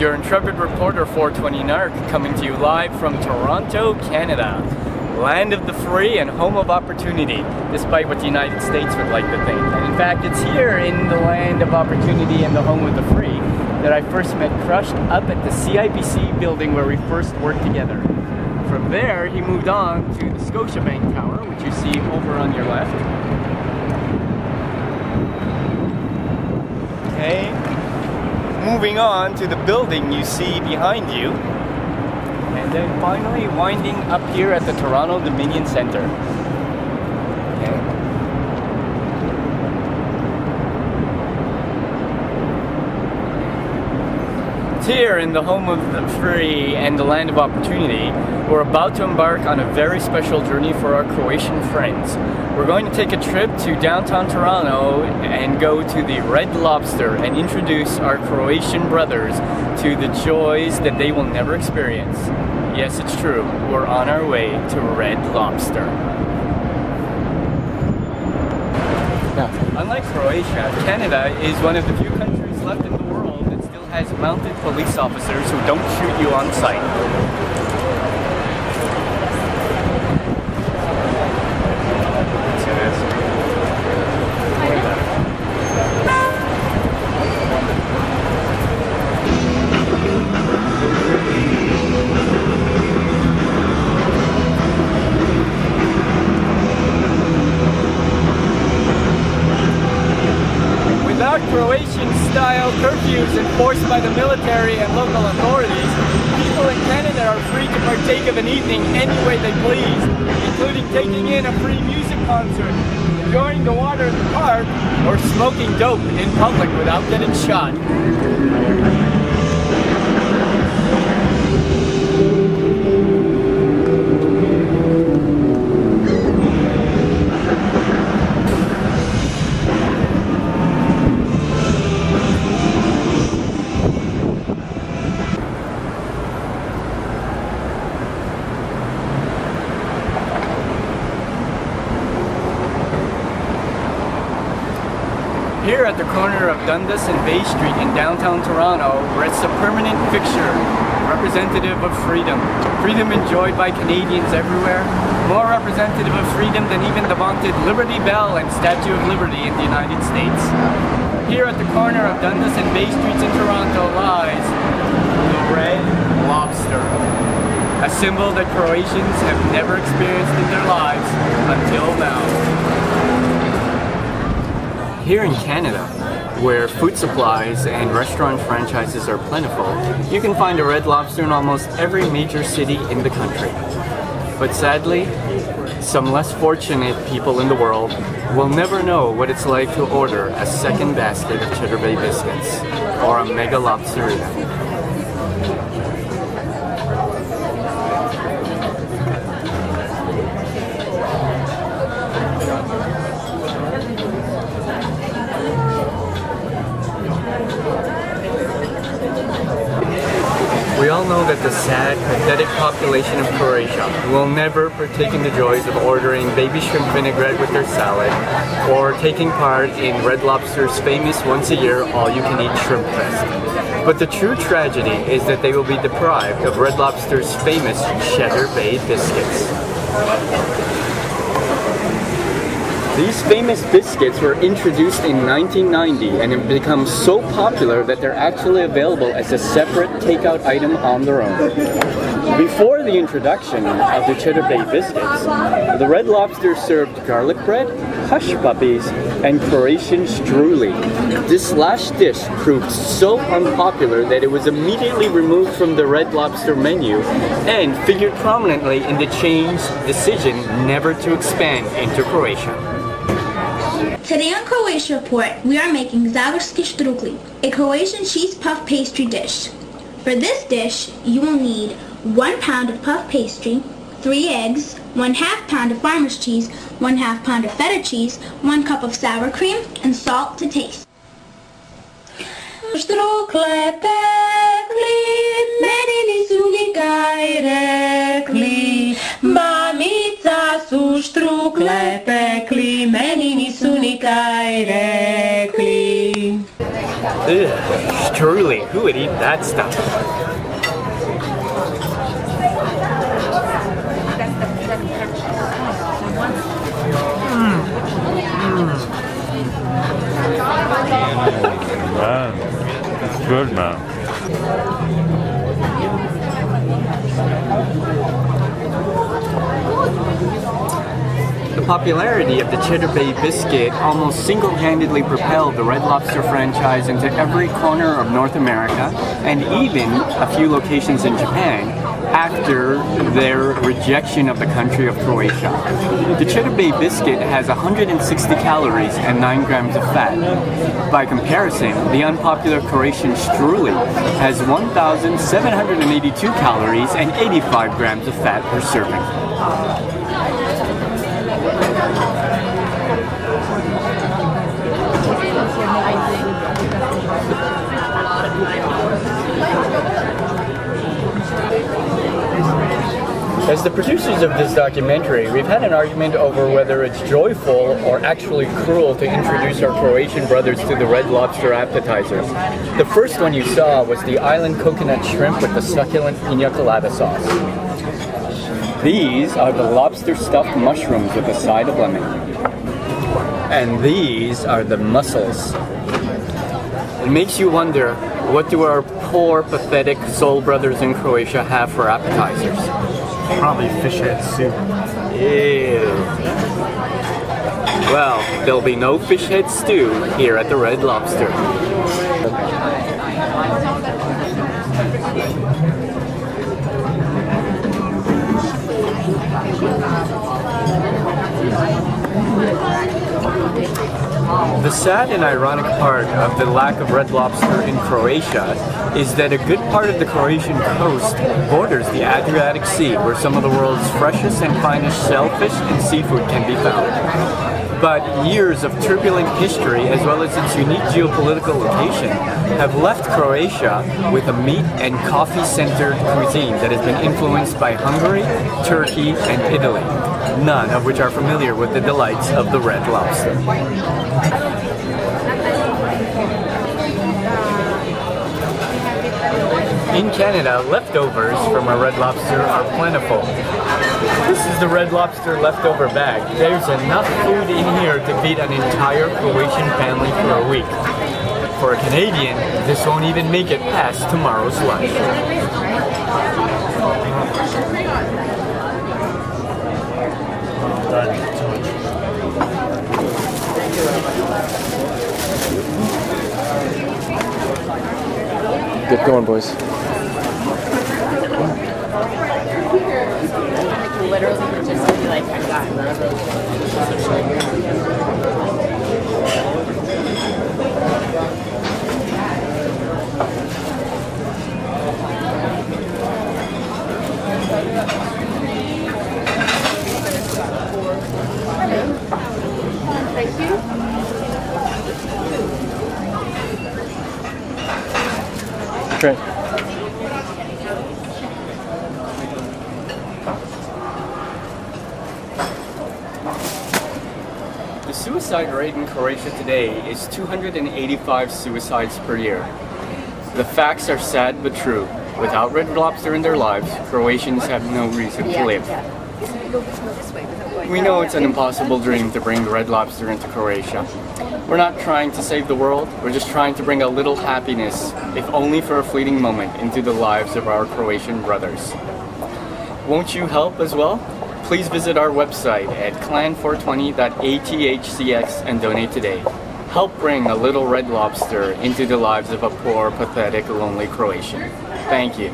your intrepid reporter 420 Narc, coming to you live from Toronto, Canada. Land of the free and home of opportunity, despite what the United States would like to think. And in fact, it's here in the land of opportunity and the home of the free that I first met Crush up at the CIBC building where we first worked together. From there, he moved on to the Scotiabank Tower, which you see over on your left. Okay. Moving on to the building you see behind you. And then finally winding up here at the Toronto Dominion Centre. Okay. It's here in the home of the free and the land of opportunity. We're about to embark on a very special journey for our Croatian friends. We're going to take a trip to downtown Toronto and go to the Red Lobster and introduce our Croatian brothers to the joys that they will never experience. Yes, it's true. We're on our way to Red Lobster. Now, unlike Croatia, Canada is one of the few countries left in the world that still has mounted police officers who don't shoot you on sight. Croatian-style curfews enforced by the military and local authorities, people in Canada are free to partake of an evening any way they please, including taking in a free music concert, enjoying the water in the park, or smoking dope in public without getting shot. Here at the corner of Dundas and Bay Street in downtown Toronto rests a permanent fixture, representative of freedom. Freedom enjoyed by Canadians everywhere, more representative of freedom than even the vaunted Liberty Bell and Statue of Liberty in the United States. Here at the corner of Dundas and Bay Streets in Toronto lies the Red Lobster, a symbol that Croatians have never experienced in their lives until now. Here in Canada, where food supplies and restaurant franchises are plentiful, you can find a Red Lobster in almost every major city in the country. But sadly, some less fortunate people in the world will never know what it's like to order a second basket of Cheddar Bay biscuits or a Mega Lobsterita. We all know that the sad, pathetic population of Croatia will never partake in the joys of ordering baby shrimp vinaigrette with their salad, or taking part in Red Lobster's famous once-a-year all-you-can-eat shrimp fest. But the true tragedy is that they will be deprived of Red Lobster's famous Cheddar Bay biscuits. These famous biscuits were introduced in 1990 and have become so popular that they're actually available as a separate takeout item on their own. Before the introduction of the Cheddar Bay biscuits, the Red Lobster served garlic bread, hush puppies, and Croatian strudel. This last dish proved so unpopular that it was immediately removed from the Red Lobster menu and figured prominently in the chain's decision never to expand into Croatia. Today on Croatia Report, we are making Zavorski strudel, a Croatian cheese puff pastry dish. For this dish, you will need 1 pound of puff pastry, 3 eggs, 1/2 pound of farmer's cheese, 1/2 pound of feta cheese, 1 cup of sour cream, and salt to taste. Štrukle pekli, meni nisu nikaj rekli. Mamica su štrukle pekli, meni nisu nikaj rekli. Ugh, truly, who would eat that stuff? Man, it's good, man. The popularity of the Cheddar Bay biscuit almost single-handedly propelled the Red Lobster franchise into every corner of North America, and even a few locations in Japan, after their rejection of the country of Croatia. The Cheddar Bay biscuit has 160 calories and 9 grams of fat. By comparison, the unpopular Croatian strudel has 1,782 calories and 85 grams of fat per serving. As the producers of this documentary, we've had an argument over whether it's joyful or actually cruel to introduce our Croatian brothers to the Red Lobster appetizers. The first one you saw was the island coconut shrimp with the succulent piña colada sauce. These are the lobster stuffed mushrooms with a side of lemon. And these are the mussels. It makes you wonder, what do our poor, pathetic soul brothers in Croatia have for appetizers? Probably fish head soup. Ew. Well, there'll be no fish head stew here at the Red Lobster. The sad and ironic part of the lack of Red Lobster in Croatia is that a good part of the Croatian coast borders the Adriatic Sea, where some of the world's freshest and finest shellfish and seafood can be found. But years of turbulent history, as well as its unique geopolitical location, have left Croatia with a meat and coffee-centered cuisine that has been influenced by Hungary, Turkey, and Italy, none of which are familiar with the delights of the Red Lobster. In Canada, leftovers from a Red Lobster are plentiful. This is the Red Lobster leftover bag. There's enough food in here to feed an entire Croatian family for a week. For a Canadian, this won't even make it past tomorrow's lunch. Get going, boys. Literally just be like, I'm done. Thank you. Great. The suicide rate in Croatia today is 285 suicides per year. The facts are sad but true. Without Red Lobster in their lives, Croatians have no reason to live. We know it's an impossible dream to bring Red Lobster into Croatia. We're not trying to save the world, we're just trying to bring a little happiness, if only for a fleeting moment, into the lives of our Croatian brothers. Won't you help as well? Please visit our website at clan420.athcx and donate today. Help bring a little Red Lobster into the lives of a poor, pathetic, lonely Croatian. Thank you.